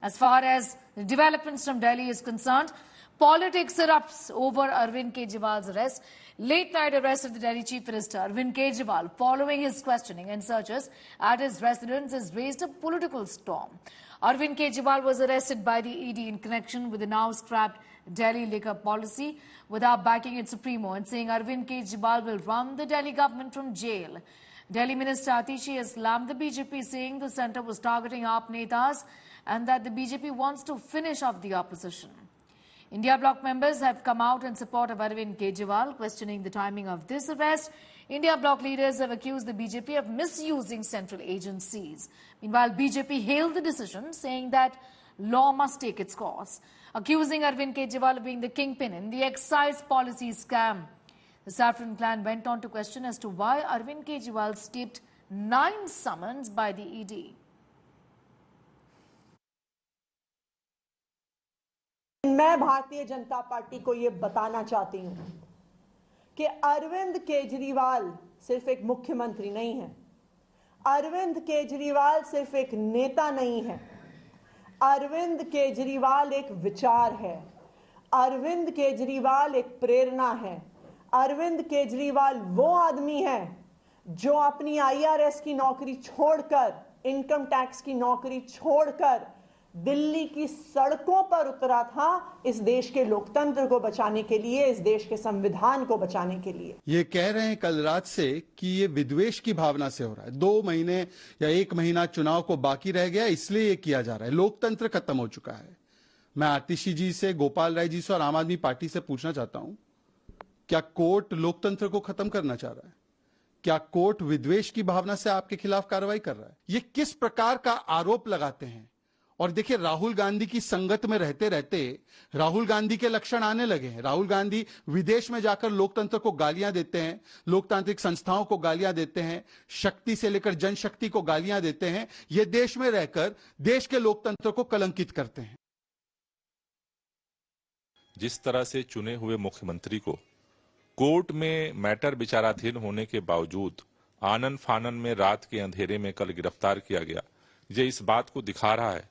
As far as developments from Delhi is concerned, politics erupts over Arvind Kejriwal's arrest. Late night arrest of the Delhi Chief Minister Arvind Kejriwal following his questioning and searches at his residence has raised a political storm. Arvind Kejriwal was arrested by the ED in connection with the now scrapped Delhi liquor policy without backing its supremo and saying Arvind Kejriwal will run the Delhi government from jail. Delhi Minister Atishi has slammed the BJP, saying the centre was targeting AAP netas and that the BJP wants to finish off the opposition. India Bloc members have come out in support of Arvind Kejriwal, questioning the timing of this arrest. India Bloc leaders have accused the BJP of misusing central agencies. Meanwhile, BJP hailed the decision, saying that law must take its course, accusing Arvind Kejriwal of being the kingpin in the excise policy scam. The Saffron clan went on to question as to why Arvind Kejriwal skipped 9 summons by the ED. मैं Bharatiya Janata party को ये बताना चाहती हूं कि अरविंद केजरीवाल सिर्फ एक मुख्यमंत्री नहीं है, अरविंद केजरीवाल सिर्फ एक नेता नहीं है, अरविंद केजरीवाल एक विचार है, अरविंद केजरीवाल एक प्रेरणा है, अरविंद केजरीवाल वो आदमी है जो अपनी IRS की नौकरी छोड़कर, इनकम टैक्स की नौकरी छोड़कर दिल्ली की सड़कों पर उतरा था इस देश के लोकतंत्र को बचाने के लिए, इस देश के संविधान को बचाने के लिए। ये कह रहे हैं कल रात से कि ये विद्वेष की भावना से हो रहा है। 2 महीने या 1 महीना चुनाव को बाकी रह गया, इसलिए ये किया जा रहा है। लोकतंत्र खत्म हो चुका है। मैं आतिशी जी से, गोपाल राय जी से और आम आदमी पार्टी से पूछना चाहता हूं, क्या कोर्ट लोकतंत्र को खत्म करना चाह रहा है? क्या कोर्ट विद्वेष की भावना से आपके खिलाफ कार्रवाई कर रहा है? ये किस प्रकार का आरोप लगाते हैं? और देखिए, राहुल गांधी की संगत में रहते रहते राहुल गांधी के लक्षण आने लगे हैं। राहुल गांधी विदेश में जाकर लोकतंत्र को गालियां देते हैं, लोकतांत्रिक संस्थाओं को गालियां देते हैं, शक्ति से लेकर जनशक्ति को गालियां देते हैं। ये देश में रहकर देश के लोकतंत्र को कलंकित करते हैं। जिस तरह से चुने हुए मुख्यमंत्री को कोर्ट में मैटर विचाराधीन होने के बावजूद आनन फानन में रात के अंधेरे में कल गिरफ्तार किया गया, ये इस बात को दिखा रहा है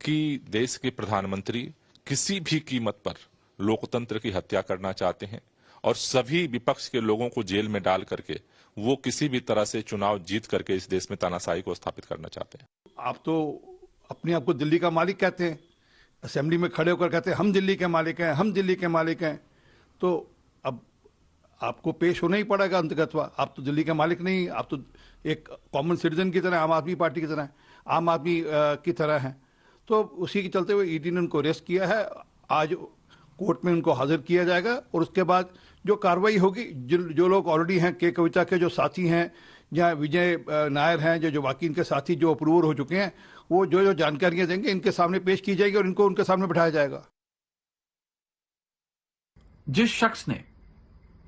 कि देश के प्रधानमंत्री किसी भी कीमत पर लोकतंत्र की हत्या करना चाहते हैं और सभी विपक्ष के लोगों को जेल में डाल करके वो किसी भी तरह से चुनाव जीत करके इस देश में तानाशाही को स्थापित करना चाहते हैं। आप तो अपने आप को दिल्ली का मालिक कहते हैं, असेंबली में खड़े होकर कहते हैं हम दिल्ली के मालिक हैं, हम दिल्ली के मालिक हैं। तो अब आपको पेश होना ही पड़ेगा अंतगतवा। आप तो दिल्ली के मालिक नहीं, आप तो एक कॉमन सिटीजन की तरह, आम आदमी पार्टी की तरह, आम आदमी की तरह हैं। तो उसी के चलते हुए ईडी ने उनको अरेस्ट किया है। आज कोर्ट में उनको हाजिर किया जाएगा और उसके बाद जो कार्रवाई होगी, जो लोग ऑलरेडी हैं, के कविता के जो साथी हैं या विजय नायर हैं, जो बाकी इनके साथी जो अप्रूवर हो चुके हैं, वो जो जानकारियां देंगे इनके सामने पेश की जाएगी और इनको उनके सामने बिठाया जाएगा। जिस शख्स ने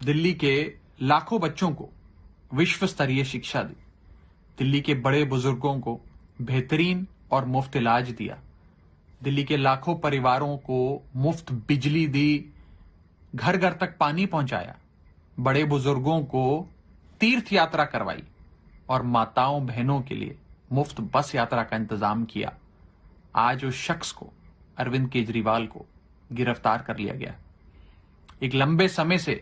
दिल्ली के लाखों बच्चों को विश्व स्तरीय शिक्षा दी, दिल्ली के बड़े बुजुर्गों को बेहतरीन और मुफ्त इलाज दिया, दिल्ली के लाखों परिवारों को मुफ्त बिजली दी, घर घर तक पानी पहुंचाया, बड़े बुजुर्गों को तीर्थ यात्रा करवाई और माताओं बहनों के लिए मुफ्त बस यात्रा का इंतजाम किया, आज उस शख्स को, अरविंद केजरीवाल को गिरफ्तार कर लिया गया। एक लंबे समय से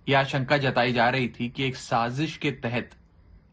यह आशंका जताई जा रही थी कि एक साजिश के तहत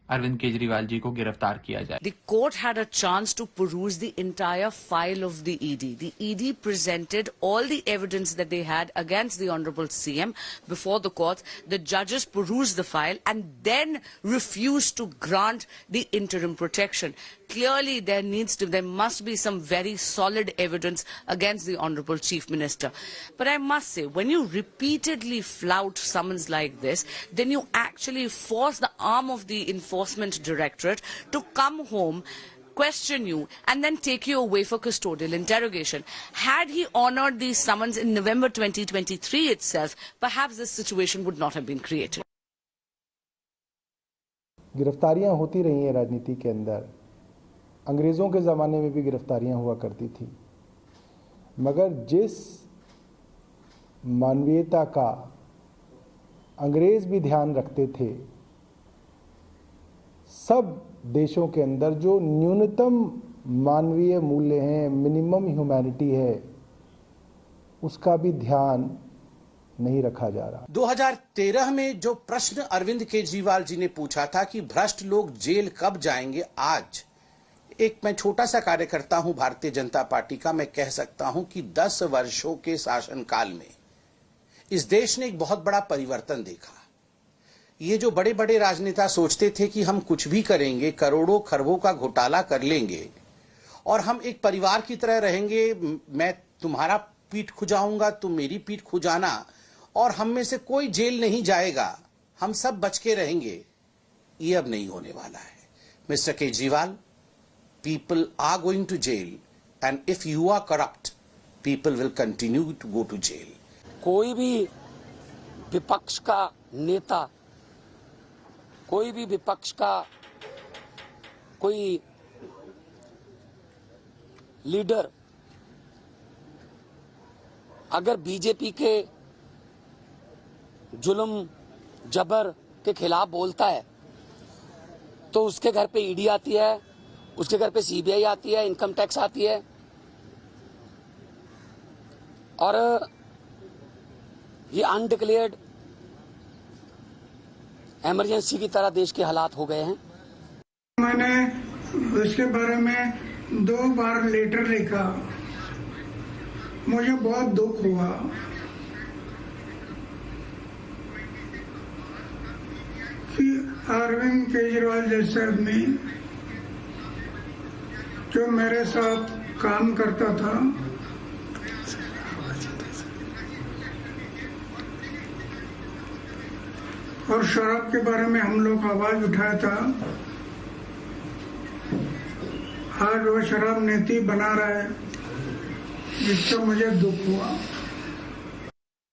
अरविंद केजरीवाल जी को गिरफ्तार किया जाए। The court had a chance to peruse the entire file of the ED. The ED presented all the evidence that they had against the Honorable CM before the court. The judges perused the file and then refused to grant the interim protection. Clearly, there must be some very solid evidence against the Honorable Chief Minister. But I must say, when you repeatedly flout summons like this, then you actually force the arm of the Enforcement Directorate to come home, question you, and then take you away for custodial interrogation. Had he honored these summons in November 2023 itself, perhaps this situation would not have been created. गिरफ्तारियां होती रही हैं राजनीति के अंदर। अंग्रेज़ों के ज़माने में भी गिरफ्तारियां हुआ करती थी, मगर जिस मानवीयता का अंग्रेज़ भी ध्यान रखते थे, सब देशों के अंदर जो न्यूनतम मानवीय मूल्य हैं, मिनिमम ह्यूमैनिटी है, उसका भी ध्यान नहीं रखा जा रहा। 2013 में जो प्रश्न अरविंद केजरीवाल जी ने पूछा था कि भ्रष्ट लोग जेल कब जाएंगे, आज मैं छोटा सा कार्यकर्ता हूं भारतीय जनता पार्टी का, मैं कह सकता हूं कि 10 वर्षों के शासनकाल में इस देश ने एक बहुत बड़ा परिवर्तन देखा। ये जो बड़े बड़े राजनेता सोचते थे कि हम कुछ भी करेंगे, करोड़ों खरबों का घोटाला कर लेंगे और हम एक परिवार की तरह रहेंगे, मैं तुम्हारा पीठ खुजाऊंगा, तुम मेरी पीठ खुजाना, और हम में से कोई जेल नहीं जाएगा, हम सब बच के रहेंगे, ये अब नहीं होने वाला है। Mister Kejriwal, people are going to jail and if you are corrupt, people will continue to go to jail. कोई भी विपक्ष का नेता, कोई भी विपक्ष का कोई लीडर अगर बीजेपी के जुल्म जबर के खिलाफ बोलता है तो उसके घर पे ईडी आती है, उसके घर पे सीबीआई आती है, इनकम टैक्स आती है, और ये अनडिक्लेयर्ड इमरजेंसी की तरह देश के हालात हो गए हैं। मैंने उसके बारे में 2 बार लेटर लिखा, मुझे बहुत दुख हुआ कि अरविंद केजरीवाल जैसे आदमी जो मेरे साथ काम करता था, और शराब के बारे में हम लोग आवाज उठाया था, आज वो शराब नीति बना रहा है, जिससे मुझे दुख हुआ।